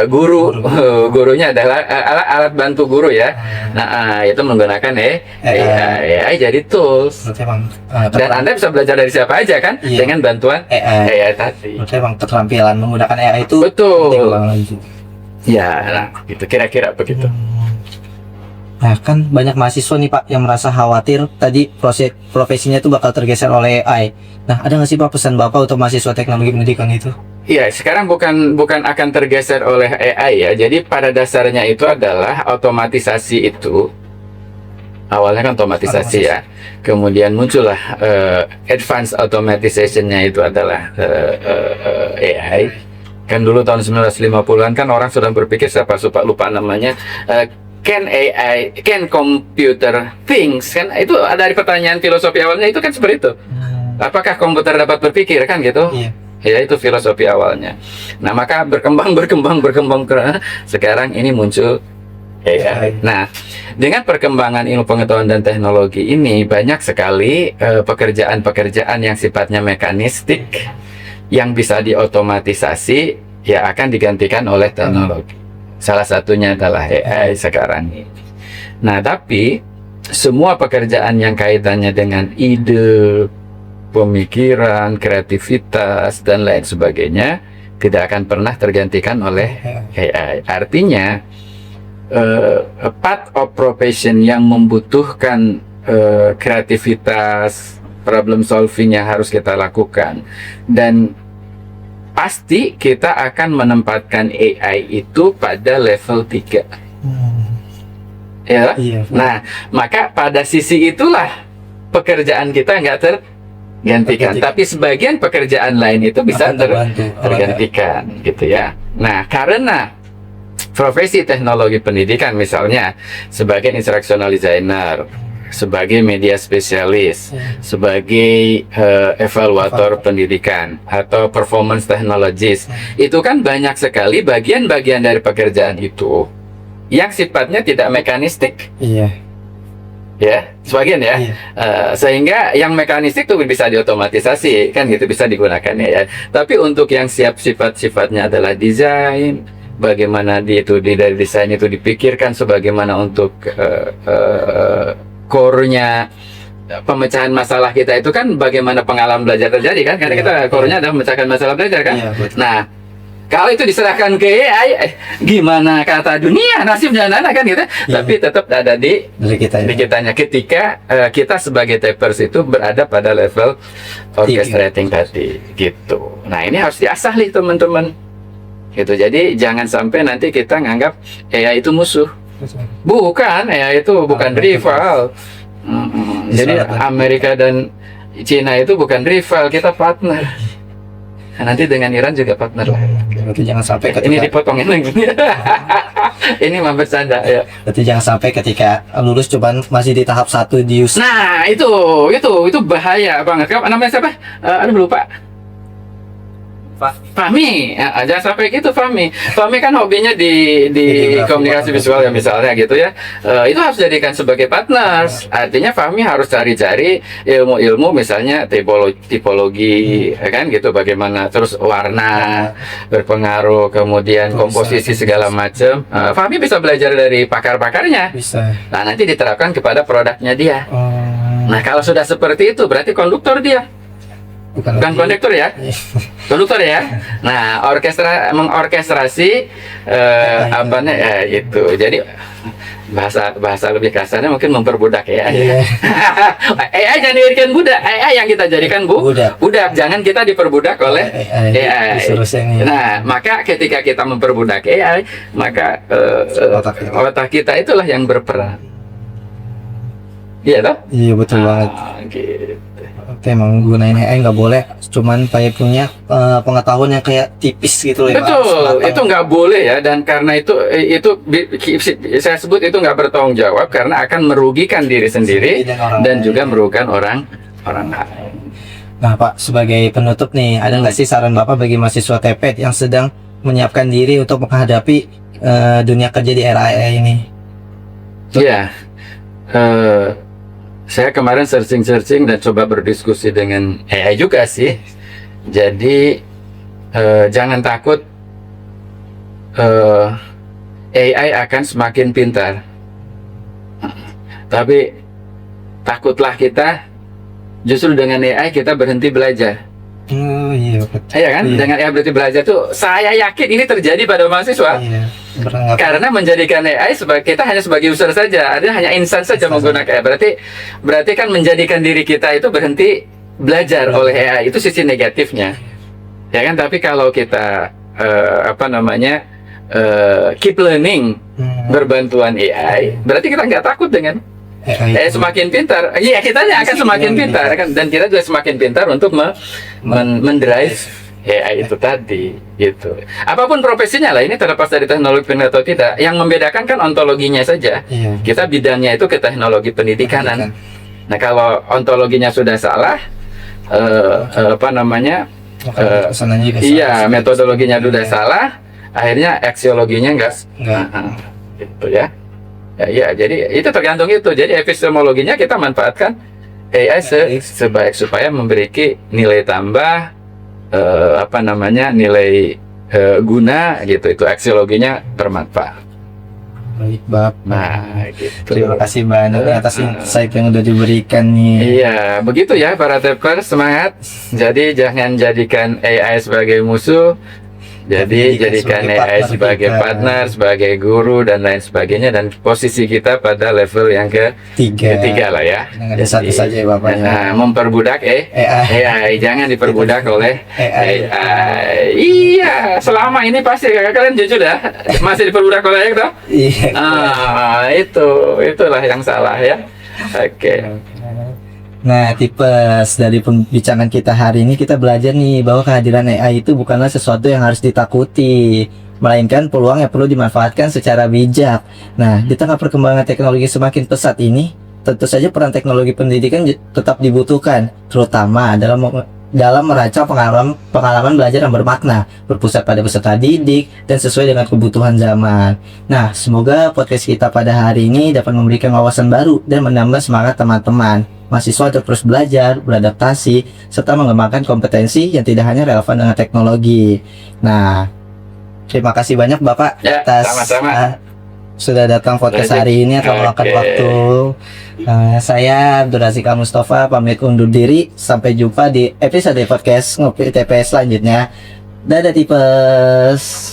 guru. Gurunya adalah alat bantu guru ya. Nah, itu menggunakan AI jadi tools. Berarti emang Dan Anda bisa belajar dari siapa aja kan, Iya. dengan bantuan AI tadi. berarti emang keterampilan menggunakan AI itu Betul. penting banget. Ya, nah, gitu kira-kira begitu. Nah, kan banyak mahasiswa nih Pak yang merasa khawatir tadi profesinya itu bakal tergeser oleh AI. Nah, ada nggak sih Pak pesan Bapak untuk mahasiswa teknologi pendidikan itu? Iya, sekarang bukan akan tergeser oleh AI ya. Jadi pada dasarnya itu adalah otomatisasi itu. Awalnya kan otomatisasi ya. Kemudian muncullah advanced automatizationnya itu adalah AI. Kan dulu tahun 1950-an kan orang sudah berpikir, siapa lupa namanya, can computer things, kan itu dari pertanyaan filosofi awalnya itu kan seperti itu. Apakah komputer dapat berpikir kan gitu? Iya. Ya, itu filosofi awalnya. Nah, maka berkembang sekarang ini muncul AI. Nah, dengan perkembangan ilmu pengetahuan dan teknologi ini banyak sekali pekerjaan-pekerjaan yang sifatnya mekanistik yang bisa diotomatisasi ya akan digantikan oleh teknologi. Salah satunya adalah AI sekarang ini. Nah, tapi semua pekerjaan yang kaitannya dengan ide, pemikiran, kreativitas, dan lain sebagainya tidak akan pernah tergantikan oleh AI. Artinya, part of profession yang membutuhkan kreativitas, problem solving yang harus kita lakukan, dan pasti kita akan menempatkan AI itu pada level 3. Ya? Iya. Nah, maka pada sisi itulah pekerjaan kita nggak tergantikan. Tapi sebagian pekerjaan lain itu bisa Akan terbantu oleh- tergantikan, gitu ya. Nah, karena profesi teknologi pendidikan misalnya sebagai instructional designer, sebagai media spesialis, sebagai evaluator pendidikan atau performance technologist, itu kan banyak sekali bagian-bagian dari pekerjaan itu yang sifatnya tidak mekanistik. Iya. Ya, sebagian ya. Iya. Sehingga yang mekanistik itu bisa diotomatisasi, kan gitu, bisa digunakan ya. Tapi untuk yang sifat-sifatnya adalah desain, bagaimana dari desain itu dipikirkan sebagaimana untuk core-nya pemecahan masalah kita itu kan bagaimana pengalaman belajar terjadi kan, karena Iya, kita core-nya adalah memecahkan masalah belajar kan. Iya, betul. Nah, kalau itu diserahkan ke AI, gimana kata dunia nasibnya anak kan gitu. Iya. Tapi tetap ada di Dari kita ya. kitanya ketika kita sebagai tapers itu berada pada level orchestrating tadi gitu. Nah, ini harus diasah nih teman-teman gitu. Jadi jangan sampai nanti kita nganggap AI itu musuh. Bukan, AI itu bukan rival. Jadi Amerika dan Cina itu bukan rival, kita partner. Nah, nanti dengan Iran juga partner lah. Berarti jangan sampai ketika Ini dipotongin lagi. Ini mah bercanda ya. berarti jangan sampai ketika lulus cuman masih di tahap 1 di use. Nah, itu bahaya banget. Namanya siapa? Aduh lupa. Fahmi, jangan sampai gitu Fahmi. Fahmi kan hobinya di Videografi, komunikasi visual ya misalnya gitu ya. Itu harus jadikan sebagai partners. Artinya Fahmi harus cari-cari ilmu-ilmu misalnya tipologi, ya kan gitu, bagaimana terus warna berpengaruh, kemudian komposisi segala macam. Fahmi bisa belajar dari pakar-pakarnya. Bisa. Nah, nanti diterapkan kepada produknya dia. Oh, Nah, kalau sudah seperti itu berarti konduktor dia. Bukan lagi- konduktor ya. Konduktor ya. Nah, mengorkestrasi itu. Jadi bahasa lebih kasarnya mungkin memperbudak ya. Iya. AI jangan dijadikan budak. AI yang kita jadikan budak. Jangan kita diperbudak oleh AI. Disuruh sengit. Nah, maka ketika kita memperbudak AI, maka otak kita itulah yang berperan. Iya toh? Iya, betul banget. Gitu. Oke, emang gunain AI nggak boleh, cuman kayak punya pengetahuan yang kayak tipis gitu loh ya, Pak. Betul, Sematang. itu nggak boleh ya, dan karena itu saya sebut itu nggak bertanggung jawab karena akan merugikan diri sendiri orang dan lain. juga merugikan orang lain. Nah, Pak, sebagai penutup nih, ada nggak sih saran Bapak bagi mahasiswa TEPET yang sedang menyiapkan diri untuk menghadapi dunia kerja di era AI ini? Iya, saya kemarin searching dan coba berdiskusi dengan AI juga sih. Jadi jangan takut eh, AI akan semakin pintar. Tapi takutlah kita justru dengan AI kita berhenti belajar. Oh iya betul. Iya kan? Iya. Dengan AI berhenti belajar tuh saya yakin ini terjadi pada mahasiswa. Iya. Beranggap Karena menjadikan AI sebagai kita hanya sebagai user saja, artinya hanya insan saja menggunakan AI. Berarti kan menjadikan diri kita itu berhenti belajar oleh AI, itu sisi negatifnya. Ya kan? Tapi kalau kita keep learning berbantuan AI, berarti kita nggak takut dengan AI itu. semakin pintar. Iya, kitanya akan semakin pintar kan, dan kita juga semakin pintar untuk mendrive AI itu tadi, gitu. Apapun profesinya lah, ini terlepas dari teknologi pendidikan atau tidak. Yang membedakan kan ontologinya saja. Iya. Kita bidangnya itu ke teknologi pendidikanan. Nah, kalau ontologinya sudah salah, Kesananya juga iya, salah. metodologinya sudah Iya. salah, akhirnya aksiologinya enggak. Enggak. Gitu ya. Ya, jadi itu tergantung itu. Jadi epistemologinya kita manfaatkan AI sebaik supaya memberi nilai tambah, nilai guna gitu. Itu aksiologinya bermanfaat. Baik, Bapak. Nah, gitu. Terima kasih banyak atas insight yang udah diberikan nih. Iya, begitu ya para tapers, semangat. Jadi jangan jadikan AI sebagai musuh. Jadi jadikan AI sebagai partner, sebagai guru dan lain sebagainya, dan posisi kita pada level yang ketiga lah ya. Jangan ada satu saja ya Bapak. Nah, memperbudak AI, jangan diperbudak oleh AI. Iya, selama ini pasti kalian jujur ya, masih diperbudak oleh AI toh? Iya. Itulah yang salah ya. Oke. Nah, tipes dari pembicaraan kita hari ini, kita belajar nih bahwa kehadiran AI itu bukanlah sesuatu yang harus ditakuti, melainkan peluang yang perlu dimanfaatkan secara bijak. Nah, di tengah perkembangan teknologi semakin pesat ini, tentu saja peran teknologi pendidikan tetap dibutuhkan, terutama dalam merancang pengalaman belajar yang bermakna, berpusat pada peserta didik, dan sesuai dengan kebutuhan zaman. Nah, semoga podcast kita pada hari ini dapat memberikan wawasan baru dan menambah semangat teman-teman mahasiswa untuk terus belajar, beradaptasi, serta mengembangkan kompetensi yang tidak hanya relevan dengan teknologi. Nah, terima kasih banyak Bapak atas sama-sama. Sudah datang podcast hari ini atau meluangkan waktu. Saya Abdul Razik Mustafa pamit undur diri. Sampai jumpa di episode podcast Ngopi TPS selanjutnya. Dadah tipes.